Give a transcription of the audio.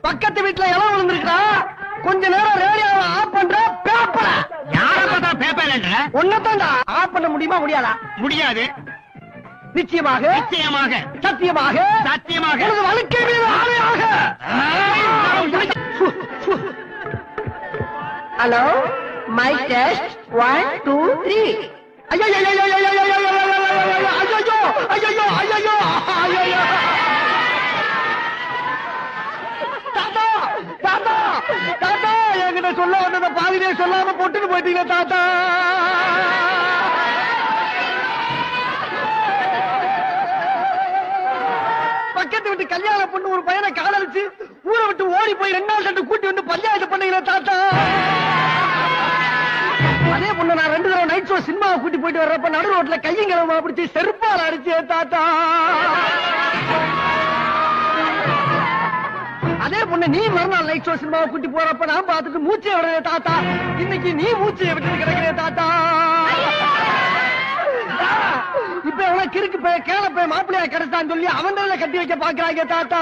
பக்கத்து வீட்டுல இடம் விழுந்திருக்கா, கொஞ்ச நேரம் ரேடியோவை ஆஃப் பண்ற பேப்பர. யார பார்த்தா பேப்பர் ஒன்னதான்டா ஆஃப் பண்ண முடியுமா முடியாதா? முடியாது. நிச்சயமாக நிச்சயமாக சத்தியமாக சத்தியமாக எனது வாழ்க்கை மீது ஆணையாக. Hello mic test 1 2 3. ஐயோ ஐயோ ஐயோ ஐயோ ஐயோ ஐயோ ஐயோ ஐயோ ஐயோ. தாத்தா தாத்தா தாத்தா, என்கிட்ட சொல்ல வந்தத பாதிலே சொல்லாம போட்டுட்டு போயிட்டீங்க தாத்தா. பக்கத்து விட்டு கல்யாண பொண்ணு ஒரு பையனை காதலிச்சு ஊரை விட்டு ஓடி போய் 2 நாள் கண்டு கூட்டி வந்து பஞ்சாயத்து பண்ணீங்களே தாத்தா. அதே பொண்ணு நான் 2 தடவை நைட் ஷோ சினிமாவை கூட்டி போயிட்டு வர்றப்ப நடு ரோட்ல கையும் கிளம்ப பிடிச்சி செருப்பால் அடிச்சே தாத்தா. அதே பொண்ணு நீ மறுநாள் நைட் ஷோ சினிமாவை கூட்டி போறப்ப நான் பார்த்துட்டு மூச்சை விடுறே தாத்தா. இன்னைக்கு நீ மூச்சையை விட்டு கிடக்கிறே தாத்தா. இப்ப எவ்வளவு கிறுக்கு கேள போய் மாப்பிள்ளையா கிடைச்சான்னு சொல்லி அவன் கட்டி வைக்க பாக்குறாங்க தாத்தா.